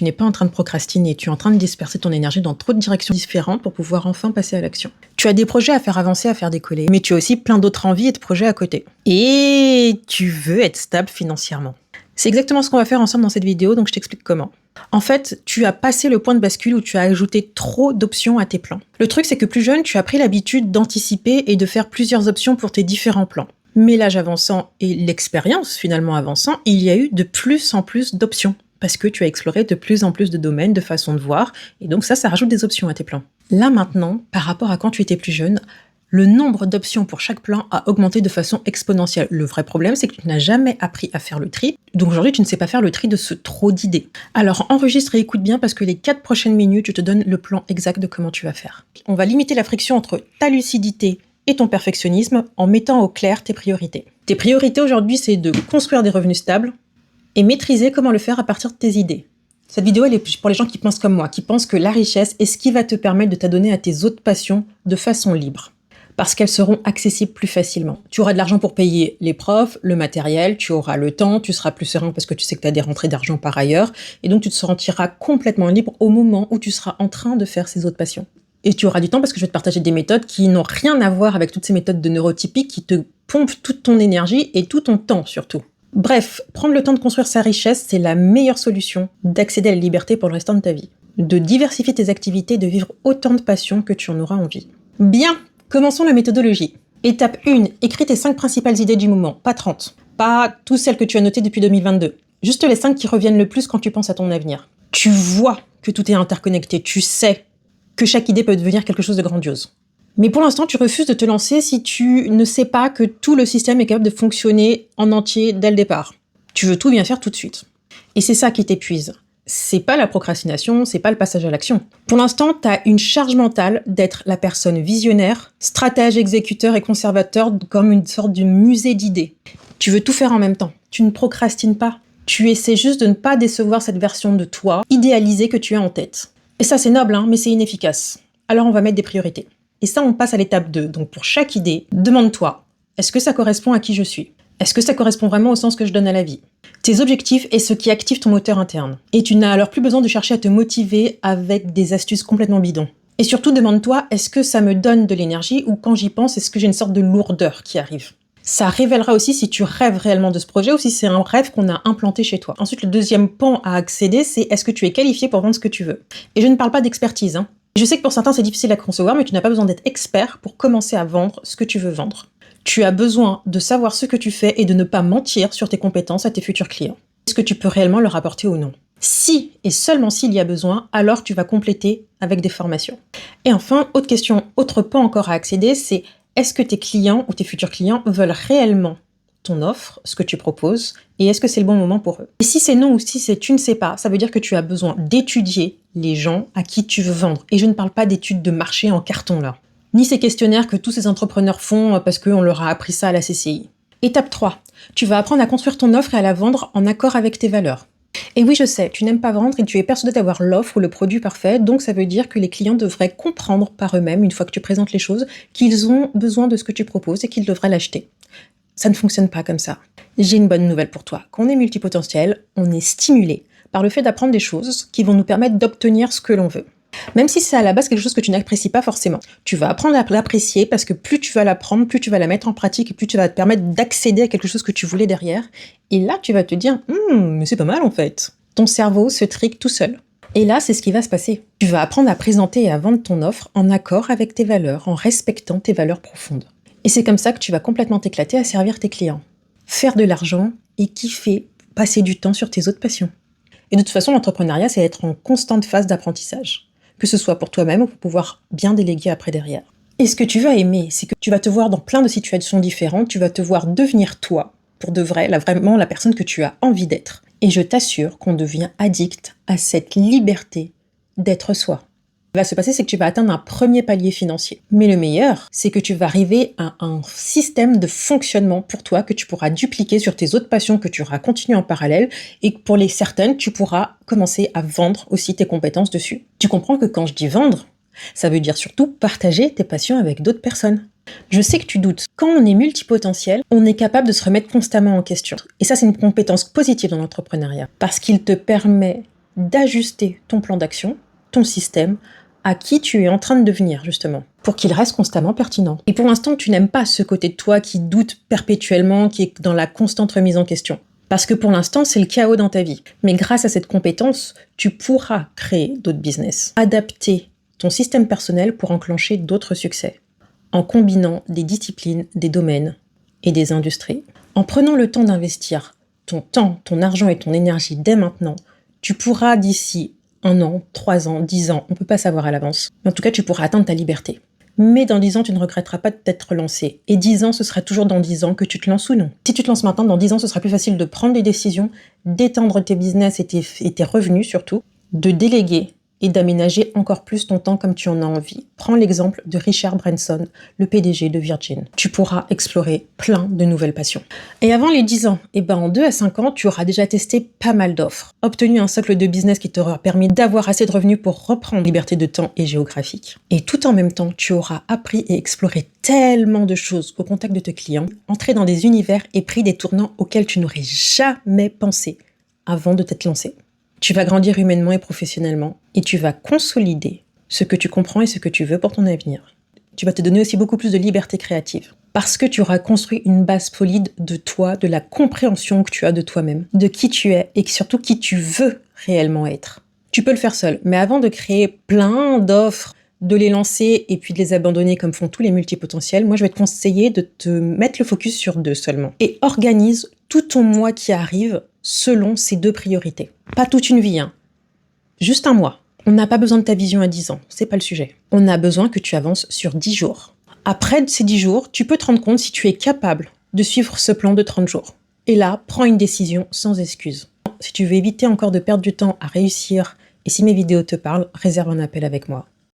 Tu n'es pas en train de procrastiner, tu es en train de disperser ton énergie dans trop de directions différentes pour pouvoir enfin passer à l'action. Tu as des projets à faire avancer, à faire décoller, mais tu as aussi plein d'autres envies et de projets à côté. Et tu veux être stable financièrement. C'est exactement ce qu'on va faire ensemble dans cette vidéo, donc je t'explique comment. En fait, tu as passé le point de bascule où tu as ajouté trop d'options à tes plans. Le truc, c'est que plus jeune, tu as pris l'habitude d'anticiper et de faire plusieurs options pour tes différents plans. Mais l'âge avançant et l'expérience finalement avançant, il y a eu de plus en plus d'options. Parce que tu as exploré de plus en plus de domaines, de façons de voir, et donc ça rajoute des options à tes plans. Là maintenant, par rapport à quand tu étais plus jeune, le nombre d'options pour chaque plan a augmenté de façon exponentielle. Le vrai problème, c'est que tu n'as jamais appris à faire le tri. Donc aujourd'hui, tu ne sais pas faire le tri de ce trop d'idées. Alors enregistre et écoute bien parce que les 4 prochaines minutes, je te donne le plan exact de comment tu vas faire. On va limiter la friction entre ta lucidité et ton perfectionnisme en mettant au clair tes priorités. Tes priorités aujourd'hui, c'est de construire des revenus stables et maîtriser comment le faire à partir de tes idées. Cette vidéo, elle est pour les gens qui pensent comme moi, qui pensent que la richesse est ce qui va te permettre de t'adonner à tes autres passions de façon libre. Parce qu'elles seront accessibles plus facilement. Tu auras de l'argent pour payer les profs, le matériel, tu auras le temps, tu seras plus serein parce que tu sais que tu as des rentrées d'argent par ailleurs, et donc tu te sentiras complètement libre au moment où tu seras en train de faire ces autres passions. Et tu auras du temps parce que je vais te partager des méthodes qui n'ont rien à voir avec toutes ces méthodes de neurotypiques qui te pompent toute ton énergie et tout ton temps surtout. Bref, prendre le temps de construire sa richesse, c'est la meilleure solution d'accéder à la liberté pour le restant de ta vie. De diversifier tes activités, de vivre autant de passions que tu en auras envie. Bien! Commençons la méthodologie. Étape 1, écris tes 5 principales idées du moment, pas 30. Pas toutes celles que tu as notées depuis 2022. Juste les 5 qui reviennent le plus quand tu penses à ton avenir. Tu vois que tout est interconnecté, tu sais que chaque idée peut devenir quelque chose de grandiose. Mais pour l'instant, tu refuses de te lancer si tu ne sais pas que tout le système est capable de fonctionner en entier dès le départ. Tu veux tout bien faire tout de suite. Et c'est ça qui t'épuise. C'est pas la procrastination, c'est pas le passage à l'action. Pour l'instant, tu as une charge mentale d'être la personne visionnaire, stratège, exécuteur et conservateur comme une sorte de musée d'idées. Tu veux tout faire en même temps. Tu ne procrastines pas. Tu essaies juste de ne pas décevoir cette version de toi idéalisée que tu as en tête. Et ça, c'est noble, mais c'est inefficace. Alors on va mettre des priorités. Et ça, on passe à l'étape 2. Donc pour chaque idée, demande-toi, est-ce que ça correspond à qui je suis ? Est-ce que ça correspond vraiment au sens que je donne à la vie ? Tes objectifs est ce qui active ton moteur interne. Et tu n'as alors plus besoin de chercher à te motiver avec des astuces complètement bidons. Et surtout, demande-toi, est-ce que ça me donne de l'énergie ou quand j'y pense, est-ce que j'ai une sorte de lourdeur qui arrive ? Ça révélera aussi si tu rêves réellement de ce projet ou si c'est un rêve qu'on a implanté chez toi. Ensuite, le deuxième pan à accéder, c'est est-ce que tu es qualifié pour vendre ce que tu veux ? Et je ne parle pas d'expertise. Je sais que pour certains, c'est difficile à concevoir, mais tu n'as pas besoin d'être expert pour commencer à vendre ce que tu veux vendre. Tu as besoin de savoir ce que tu fais et de ne pas mentir sur tes compétences à tes futurs clients. Est-ce que tu peux réellement leur apporter ou non ? Si, et seulement s'il y a besoin, alors tu vas compléter avec des formations. Et enfin, autre question, autre pan encore à accéder, c'est est-ce que tes clients ou tes futurs clients veulent réellement ton offre, ce que tu proposes, et est-ce que c'est le bon moment pour eux ? Et si c'est non ou si c'est tu ne sais pas, ça veut dire que tu as besoin d'étudier les gens à qui tu veux vendre. Et je ne parle pas d'études de marché en carton là. Ni ces questionnaires que tous ces entrepreneurs font parce qu'on leur a appris ça à la CCI. Étape 3. Tu vas apprendre à construire ton offre et à la vendre en accord avec tes valeurs. Et oui, je sais, tu n'aimes pas vendre et tu es persuadé d'avoir l'offre ou le produit parfait, donc ça veut dire que les clients devraient comprendre par eux-mêmes, une fois que tu présentes les choses, qu'ils ont besoin de ce que tu proposes et qu'ils devraient l'acheter. Ça ne fonctionne pas comme ça. J'ai une bonne nouvelle pour toi. Quand on est multipotentiel, on est stimulé par le fait d'apprendre des choses qui vont nous permettre d'obtenir ce que l'on veut. Même si c'est à la base quelque chose que tu n'apprécies pas forcément. Tu vas apprendre à l'apprécier parce que plus tu vas l'apprendre, plus tu vas la mettre en pratique et plus tu vas te permettre d'accéder à quelque chose que tu voulais derrière. Et là, tu vas te dire « mais c'est pas mal en fait ». Ton cerveau se trique tout seul. Et là, c'est ce qui va se passer. Tu vas apprendre à présenter et à vendre ton offre en accord avec tes valeurs, en respectant tes valeurs profondes. Et c'est comme ça que tu vas complètement t'éclater à servir tes clients. Faire de l'argent et kiffer, passer du temps sur tes autres passions. Et de toute façon, l'entrepreneuriat, c'est être en constante phase d'apprentissage. Que ce soit pour toi-même ou pour pouvoir bien déléguer après derrière. Et ce que tu vas aimer, c'est que tu vas te voir dans plein de situations différentes, tu vas te voir devenir toi, pour de vrai, vraiment la personne que tu as envie d'être. Et je t'assure qu'on devient addict à cette liberté d'être soi. Ce qui va se passer, c'est que tu vas atteindre un premier palier financier. Mais le meilleur, c'est que tu vas arriver à un système de fonctionnement pour toi que tu pourras dupliquer sur tes autres passions que tu auras continué en parallèle et que pour les certaines, tu pourras commencer à vendre aussi tes compétences dessus. Tu comprends que quand je dis vendre, ça veut dire surtout partager tes passions avec d'autres personnes. Je sais que tu doutes. Quand on est multipotentiel, on est capable de se remettre constamment en question. Et ça, c'est une compétence positive dans l'entrepreneuriat parce qu'il te permet d'ajuster ton plan d'action, ton système, à qui tu es en train de devenir, justement, pour qu'il reste constamment pertinent. Et pour l'instant, tu n'aimes pas ce côté de toi qui doute perpétuellement, qui est dans la constante remise en question. Parce que pour l'instant, c'est le chaos dans ta vie. Mais grâce à cette compétence, tu pourras créer d'autres business. Adapter ton système personnel pour enclencher d'autres succès. En combinant des disciplines, des domaines et des industries. En prenant le temps d'investir ton temps, ton argent et ton énergie dès maintenant, tu pourras d'ici 1 an, 3 ans, 10 ans, on ne peut pas savoir à l'avance. Mais en tout cas, tu pourras atteindre ta liberté. Mais dans 10 ans, tu ne regretteras pas de t'être lancé. Et 10 ans, ce sera toujours dans 10 ans que tu te lances ou non. Si tu te lances maintenant, dans 10 ans, ce sera plus facile de prendre des décisions, d'étendre tes business et tes revenus surtout, de déléguer et d'aménager encore plus ton temps comme tu en as envie. Prends l'exemple de Richard Branson, le PDG de Virgin. Tu pourras explorer plein de nouvelles passions. Et avant les 10 ans, en 2 à 5 ans, tu auras déjà testé pas mal d'offres, obtenu un socle de business qui t'aura permis d'avoir assez de revenus pour reprendre liberté de temps et géographique. Et tout en même temps, tu auras appris et exploré tellement de choses au contact de tes clients, entré dans des univers et pris des tournants auxquels tu n'aurais jamais pensé avant de t'être lancé. Tu vas grandir humainement et professionnellement et tu vas consolider ce que tu comprends et ce que tu veux pour ton avenir. Tu vas te donner aussi beaucoup plus de liberté créative parce que tu auras construit une base solide de toi, de la compréhension que tu as de toi-même, de qui tu es et surtout qui tu veux réellement être. Tu peux le faire seul, mais avant de créer plein d'offres, de les lancer et puis de les abandonner comme font tous les multipotentiels, moi je vais te conseiller de te mettre le focus sur 2 seulement. Et organise tout ton mois qui arrive selon ces 2 priorités. Pas toute une vie, juste un mois. On n'a pas besoin de ta vision à 10 ans, c'est pas le sujet. On a besoin que tu avances sur 10 jours. Après ces 10 jours, tu peux te rendre compte si tu es capable de suivre ce plan de 30 jours. Et là, prends une décision sans excuse. Si tu veux éviter encore de perdre du temps à réussir et si mes vidéos te parlent, réserve un appel avec moi.